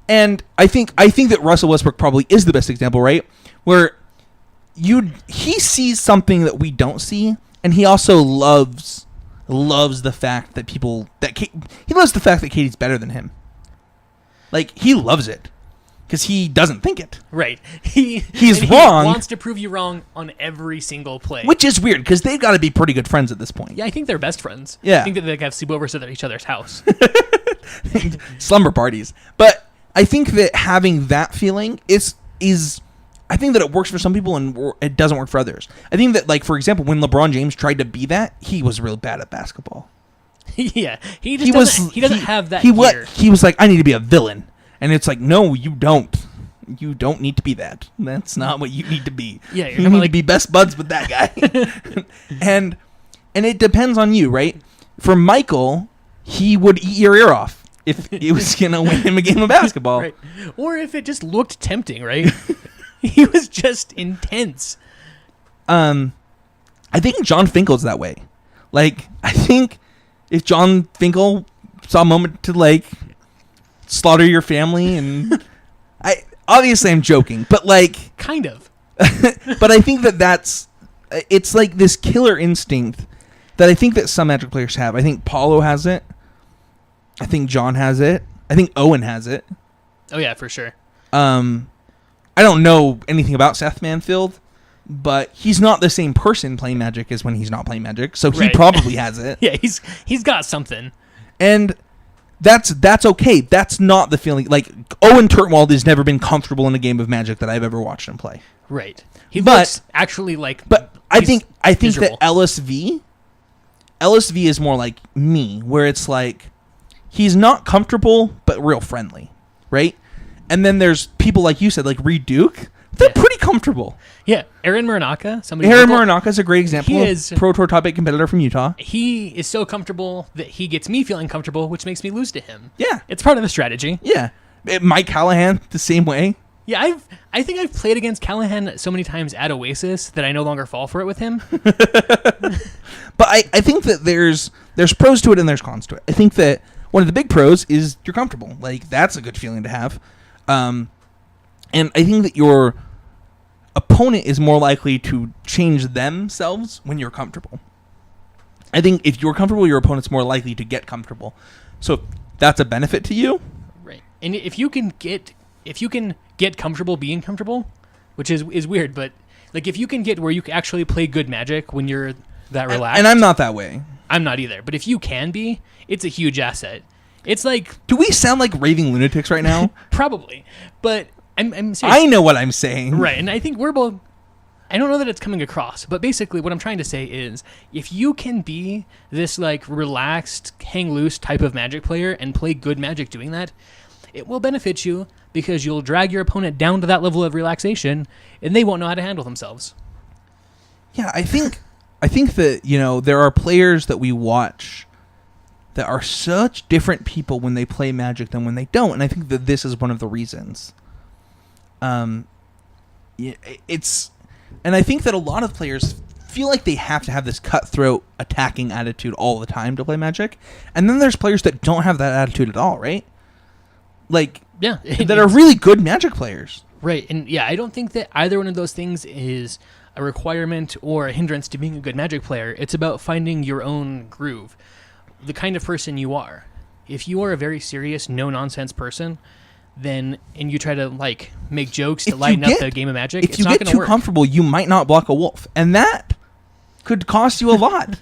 And I think that Russell Westbrook probably is the best example, right? Where he sees something that we don't see, and he also loves the fact that he loves the fact that Katie's better than him. Like, he loves it because he doesn't think it. Right. He's wrong. He wants to prove you wrong on every single play, which is weird because they've got to be pretty good friends at this point. Yeah, I think they're best friends. Yeah, I think that they have sleepovers at each other's house, slumber parties, but. I think that having that feeling is I think that it works for some people and it doesn't work for others. I think that, like, for example, when LeBron James tried to be that, he was real bad at basketball. Yeah, he doesn't have that gear. He was like, "I need to be a villain," and it's like, no, you don't. You don't need to be that. That's not what you need to be. Yeah, you need to be best buds with that guy. and it depends on you, right? For Michael, he would eat your ear off if it was going to win him a game of basketball. Right. Or if it just looked tempting, right? He was just intense. I think John Finkel's that way. Like, I think if John Finkel saw a moment to, slaughter your family, and obviously I'm joking, but kind of. But I think it's like this killer instinct that I think that some Magic players have. I think Paulo has it. I think John has it. I think Owen has it. Oh yeah, for sure. I don't know anything about Seth Manfield, but he's not the same person playing Magic as when he's not playing Magic, so he Right. probably has it. Yeah, he's got something. And that's okay. That's not the feeling. Like, Owen Turtwald has never been comfortable in a game of Magic that I've ever watched him play. Right. He But- looks actually like. But I think miserable. that LSV is more like me, where it's like he's not comfortable but real friendly, right? And then there's people like you said, like Reed Duke. They're Yeah. pretty comfortable. Yeah, Aaron Muranaka. Somebody. Aaron local- Muranaka is a great example He of is- Pro Tour top 8 competitor from Utah. He is so comfortable that he gets me feeling comfortable, which makes me lose to him. Yeah. It's part of the strategy. Yeah. Mike Callahan, the same way. Yeah, I think I've played against Callahan so many times at Oasis that I no longer fall for it with him. But I think that there's pros to it and there's cons to it. I think that one of the big pros is you're comfortable. Like, that's a good feeling to have. And I think that your opponent is more likely to change themselves when you're comfortable. I think if you're comfortable, your opponent's more likely to get comfortable. So if that's a benefit to you. Right. And if you can get comfortable being comfortable, which is weird, but like if you can get where you can actually play good Magic when you're that relaxed. And I'm not that way. I'm not either. But if you can be, it's a huge asset. It's like Do we sound like raving lunatics right now? probably, but I'm serious. I know what I'm saying. Right, and I think we're both. I don't know that it's coming across, but basically what I'm trying to say is if you can be this like relaxed, hang loose type of Magic player and play good Magic doing that, it will benefit you because you'll drag your opponent down to that level of relaxation and they won't know how to handle themselves. Yeah, I think that, there are players that we watch that are such different people when they play Magic than when they don't, and I think that this is one of the reasons. And I think that a lot of players feel like they have to have this cutthroat attacking attitude all the time to play Magic, and then there's players that don't have that attitude at all, right? Like, Yeah. that are really good Magic players. Right, and yeah, I don't think that either one of those things is a requirement or a hindrance to being a good Magic player. It's about finding your own groove, the kind of person you are. If you are a very serious, no-nonsense person, then and you try to like make jokes to lighten up the game of Magic, If it's you not get going to too work. comfortable, you might not block a wolf, and that could cost you a lot.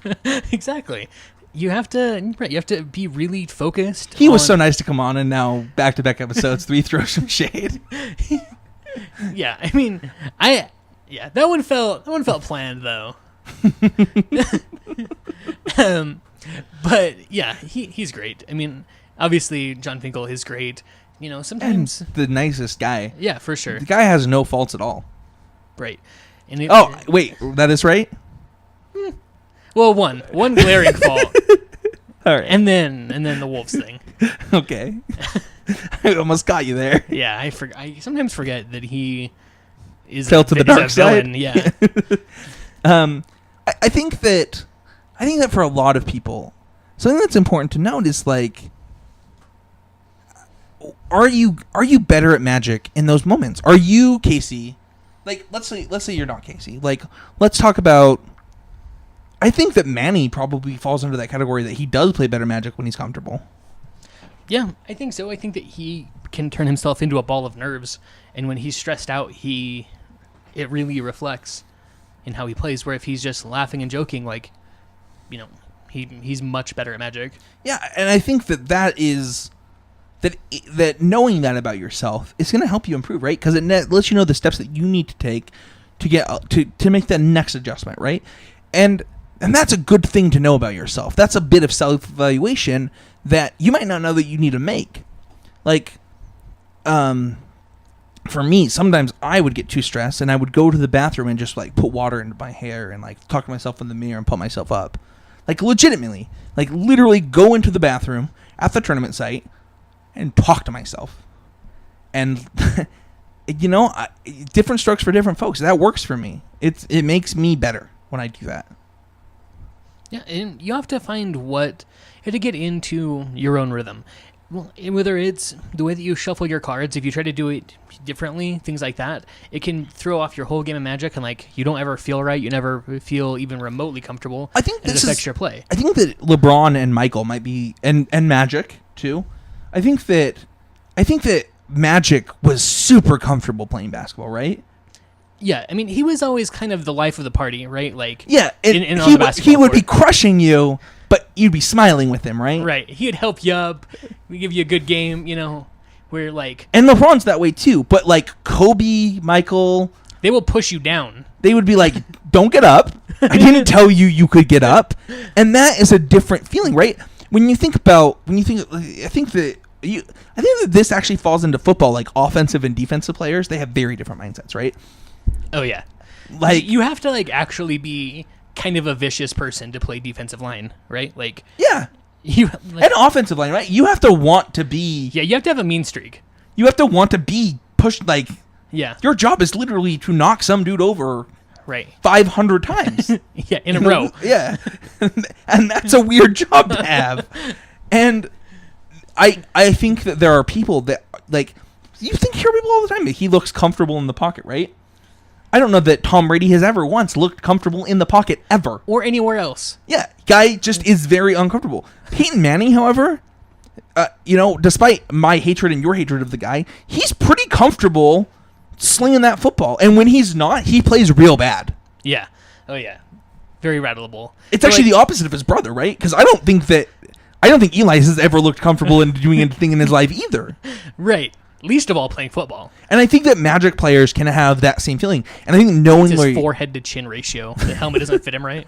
Exactly. You have to be really focused. He was on- so nice to come on, and now back-to-back episodes, 3 throws some shade. Yeah, I mean, that one felt planned though. But yeah, he's great. I mean, obviously John Finkel is great. And Sometimes the nicest guy. yeah, for sure. The guy has no faults at all. Right. And Oh, wait, that is right? well, one glaring fault, All right. and then the wolves thing. Okay. I almost got you there. Yeah, I sometimes forget that he is Fell to the that he's dark a side. villain. Yeah. I think that for a lot of people, something that's important to note is like, are you better at Magic in those moments? Are you, Casey? Like, let's say you're not Casey. Like, let's talk about. I think that Manny probably falls under that category that he does play better Magic when he's comfortable. Yeah, I think so. I think that he can turn himself into a ball of nerves, and when he's stressed out, it really reflects in how he plays. Where if he's just laughing and joking, like, he's much better at Magic. Yeah, and I think that is that knowing that about yourself is going to help you improve, right? Because it lets you know the steps that you need to take to get to make that next adjustment, right? And that's a good thing to know about yourself. That's a bit of self-evaluation that you might not know that you need to make. Like, for me, sometimes I would get too stressed and I would go to the bathroom and just like put water into my hair and like talk to myself in the mirror and put myself up. Like, legitimately, like literally go into the bathroom at the tournament site and talk to myself. And different strokes for different folks. That works for me. It makes me better when I do that. Yeah, and you have to find you have to get into your own rhythm. Well, whether it's the way that you shuffle your cards, if you try to do it differently, things like that, it can throw off your whole game of Magic, and like you don't ever feel right, you never feel even remotely comfortable. I think and it affects your play. I think that LeBron and Michael might be, and Magic too. I think that Magic was super comfortable playing basketball, right? Yeah, I mean, he was always kind of the life of the party, right? Like, Yeah, on he the basketball would be court. crushing you, but you'd be smiling with him, right? Right. He'd help you up. We give you a good game, where, like... And LeBron's that way, too. But, like, Kobe, Michael... They will push you down. They would be like, don't get up. I didn't tell you could get up. And that is a different feeling, right? I think that this actually falls into football, like offensive and defensive players. They have very different mindsets, right? Oh, yeah. Like, you have to, like, actually be kind of a vicious person to play defensive line, right? Like... Yeah. And offensive line, right? You have to want to be... Yeah, you have to have a mean streak. You have to want to be pushed, like... Yeah. Your job is literally to knock some dude over... Right. 500 times. Yeah, in a row. Yeah. And that's a weird job to have. And I think that there are people that, like... You hear people all the time. He looks comfortable in the pocket, right? I don't know that Tom Brady has ever once looked comfortable in the pocket, ever. Or anywhere else. Yeah, guy just is very uncomfortable. Peyton Manning, however, despite my hatred and your hatred of the guy, he's pretty comfortable slinging that football. And when he's not, he plays real bad. Yeah. Oh, yeah. Very rattleable. It's actually the opposite of his brother, right? Because I don't think Eli has ever looked comfortable in doing anything in his life either. Right. Least of all playing football. And I think that Magic players can have that same feeling. And I think knowing his forehead to chin ratio. The helmet doesn't fit him right.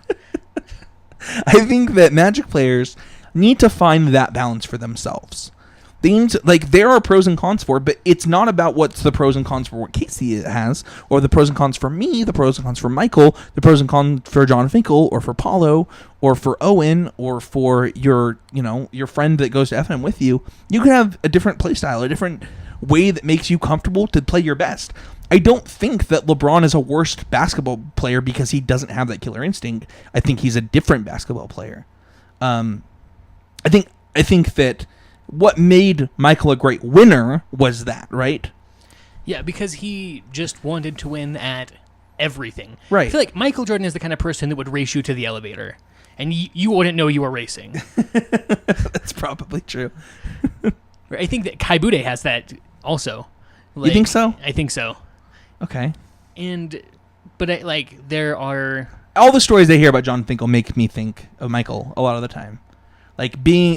I think that Magic players need to find that balance for themselves. They need to, there are pros and cons for it, but it's not about what's the pros and cons for what Casey has, or the pros and cons for me, the pros and cons for Michael, the pros and cons for John Finkel, or for Paulo, or for Owen, or for your friend that goes to FM with you. You can have a different play style, a different way that makes you comfortable to play your best. I don't think that LeBron is a worse basketball player because he doesn't have that killer instinct. I think he's a different basketball player. I think that what made Michael a great winner was that, right? Yeah, because he just wanted to win at everything. Right. I feel like Michael Jordan is the kind of person that would race you to the elevator, and you wouldn't know you were racing. That's probably true. I think that Kai Bude has that also. You think so? I think so. Okay. But there are... All the stories I hear about John Finkel make me think of Michael a lot of the time. Getting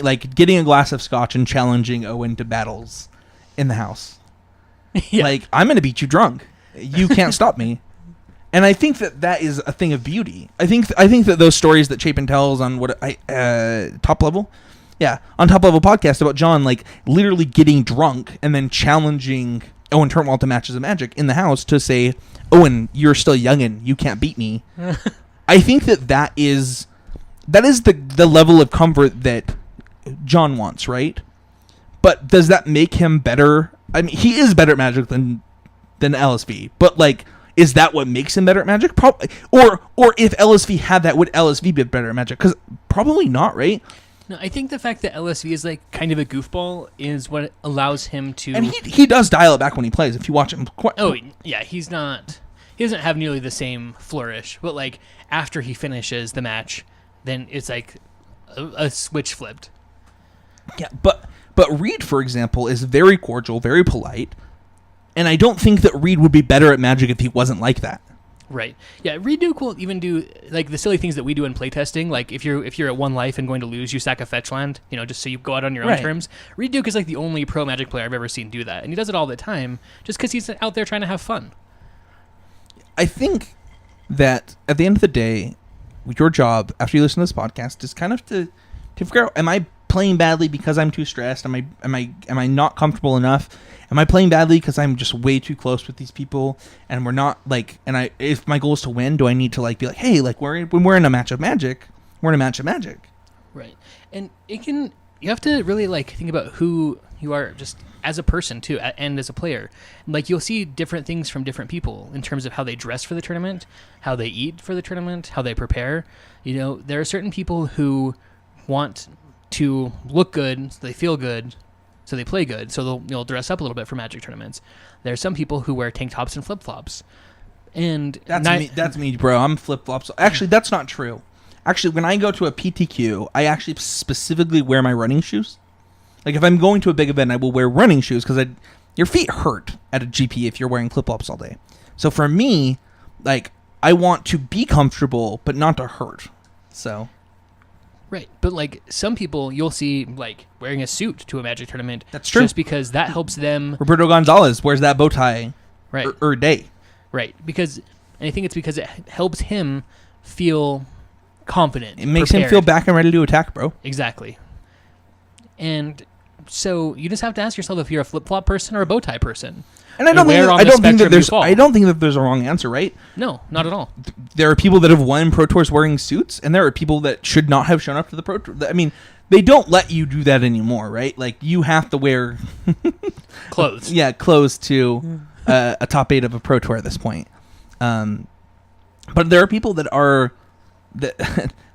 a glass of scotch and challenging Owen to battles in the house. Yeah. I'm going to beat you drunk. You can't stop me. And I think that is a thing of beauty. I think that those stories that Chapin tells on Top Level, on Top Level podcast about John, literally getting drunk and then challenging Owen Turntwall to matches of Magic in the house to say, Owen, you're still youngin', you can't beat me. I think that is the level of comfort that John wants, right? But does that make him better? I mean, he is better at Magic than LSV, but is that what makes him better at Magic? Probably. Or if LSV had that, would LSV be better at Magic? Because probably not, right? No, I think the fact that LSV is kind of a goofball is what allows him to... And he does dial it back when he plays. If you watch him... Oh, yeah, he doesn't have nearly the same flourish. But after he finishes the match, then it's a switch flipped. Yeah, but Reed, for example, is very cordial, very polite. And I don't think that Reed would be better at Magic if he wasn't like that. Right. Yeah, Reed Duke will even do the silly things that we do in playtesting. If you're at one life and going to lose, you sack a fetch land, just so you go out on your own terms. Reed Duke is the only pro Magic player I've ever seen do that, and he does it all the time just because he's out there trying to have fun. I think that at the end of the day, your job after you listen to this podcast is kind of to figure out: am I playing badly because I'm too stressed? Am I not comfortable enough? Am I playing badly because I'm just way too close with these people and we're not if my goal is to win, do I need to be hey, when we're in a match of Magic, we're in a match of Magic. Right. And you have to really think about who you are just as a person too, and as a player. You'll see different things from different people in terms of how they dress for the tournament, how they eat for the tournament, how they prepare. There are certain people who want to look good, so they feel good, so they play good, so they'll dress up a little bit for Magic tournaments. There are some people who wear tank tops and flip-flops. And that's me, bro. I'm flip-flops. Actually, that's not true. Actually, when I go to a PTQ, I actually specifically wear my running shoes. If I'm going to a big event, I will wear running shoes because your feet hurt at a GP if you're wearing flip-flops all day. So for me, like, I want to be comfortable, but not to hurt. So. Right, but like some people you'll see like wearing a suit to a Magic tournament. That's true. Just because that helps them. Roberto Gonzalez wears that bow tie Right. er day. Right, because and I think it's because it helps him feel confident. It makes prepared. him feel back and ready to attack, bro. Exactly. And so you just have to ask yourself if you're a flip-flop person or a bow tie person. And I don't think that there's a wrong answer, right? No, not at all. There are people that have won Pro Tours wearing suits, and there are people that should not have shown up to the Pro Tour. I mean, they don't let you do that anymore, right? Like, you have to wear Clothes. Yeah, clothes to a top 8 of a Pro Tour at this point. But there are people that are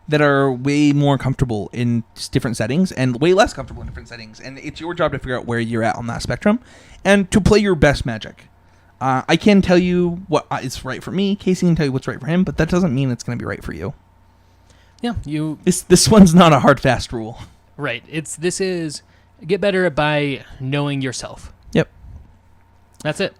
that are way more comfortable in different settings and way less comfortable in different settings, and it's your job to figure out where you're at on that spectrum and to play your best Magic. I can tell you what is right for me. Casey can tell you what's right for him, but that doesn't mean it's going to be right for you. Yeah, This one's not a hard fast rule. Right. This is get better by knowing yourself. Yep. That's it.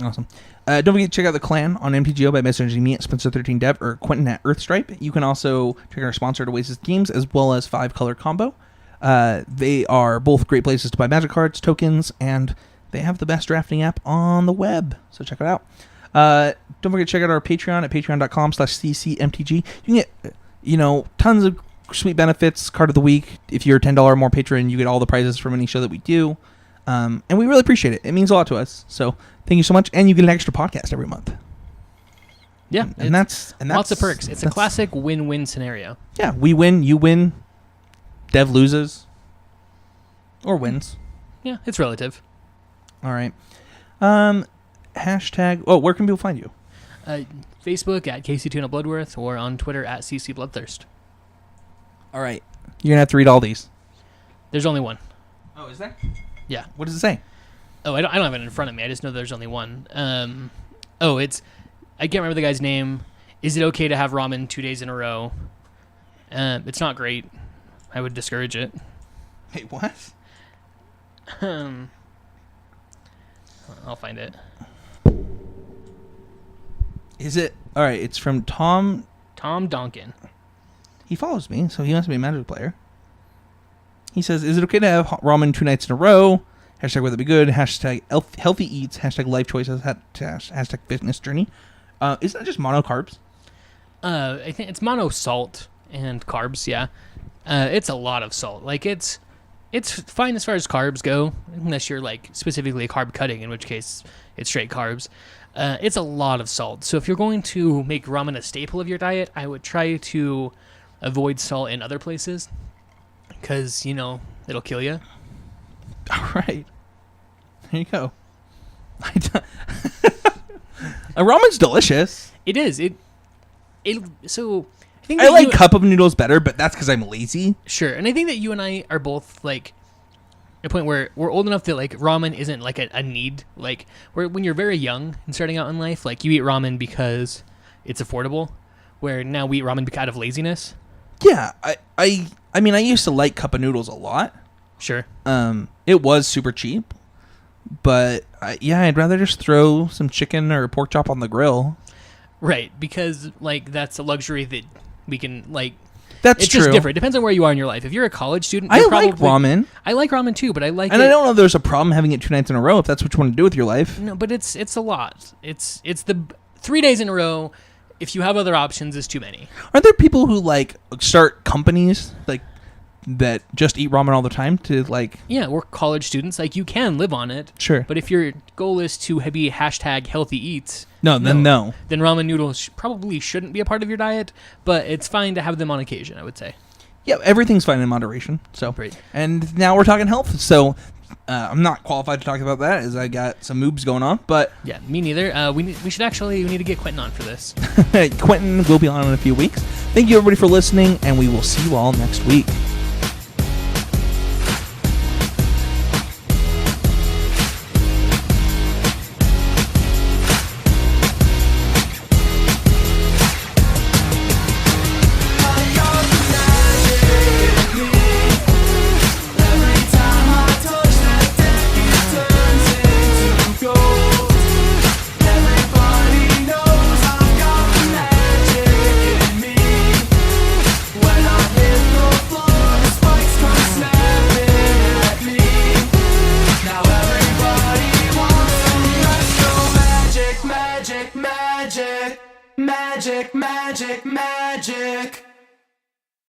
Awesome. Don't forget to check out the clan on MTGO by messaging me at Spencer13Dev or Quentin at Earthstripe. You can also check out our sponsor at Oasis Games as well as 5 Color Combo. They are both great places to buy Magic cards, tokens, and they have the best drafting app on the web. So check it out. Don't forget to check out our Patreon at patreon.com/ccmtg. You can get, tons of sweet benefits. Card of the week. If you're a $10 or more patron, you get all the prizes from any show that we do. And we really appreciate it. It means a lot to us. So thank you so much. And you get an extra podcast every month. Yeah. And that's lots of perks. It's a classic win-win scenario. Yeah. We win, you win, Dev loses. Or wins. Yeah, it's relative. All right. Hashtag. Oh, where can people find you? Facebook at KC2 Bloodworth or on Twitter at CC Bloodthirst. All right. You're going to have to read all these. There's only one. Oh, is there? Yeah. What does it say? Oh, I don't have it in front of me. I just know there's only one. I can't remember the guy's name. Is it okay to have ramen 2 days in a row? It's not great. I would discourage it. Wait, what? I'll find it. Is it? All right, it's from Tom. Tom Donkin. He follows me, so he must be a Magic player. He says, is it okay to have ramen 2 nights in a row? Hashtag would that be good? Hashtag healthy eats. Hashtag life choices. Hashtag fitness journey. Isn't that just mono carbs? I think it's mono salt and carbs, yeah. It's a lot of salt. Like, it's fine as far as carbs go, unless you're, like, specifically carb cutting, in which case it's straight carbs. It's a lot of salt. So if you're going to make ramen a staple of your diet, I would try to avoid salt in other places because, it'll kill you. All right. There you go. Ramen's delicious. It is. So I think I like cup of noodles better, but that's because I'm lazy. Sure. And I think that you and I are both like at a point where we're old enough that like ramen isn't like a need. Like when you're very young and starting out in life, like you eat ramen because it's affordable. Where now we eat ramen out of laziness. Yeah, I mean I used to like cup of noodles a lot. Sure. It was super cheap, but I'd rather just throw some chicken or pork chop on the grill. Right, because like that's a luxury that we can like. That's it's true. It's just different. It depends on where you are in your life. If you're a college student, I like ramen. I like ramen too, but I like. And I don't know if there's a problem having it 2 nights in a row if that's what you want to do with your life. No, but it's a lot. It's the 3 days in a row. If you have other options, is too many. Aren't there people who like start companies like that just eat ramen all the time to like? Yeah, we're college students. Like you can live on it. Sure. But if your goal is to be hashtag healthy eats, no. Then ramen noodles probably shouldn't be a part of your diet. But it's fine to have them on occasion, I would say. Yeah, everything's fine in moderation. So, Great. And now we're talking health. So, I'm not qualified to talk about that as I got some moobs going on. But yeah, me neither. We need to get Quentin on for this. Quentin will be on in a few weeks. Thank you everybody for listening, and we will see you all next week.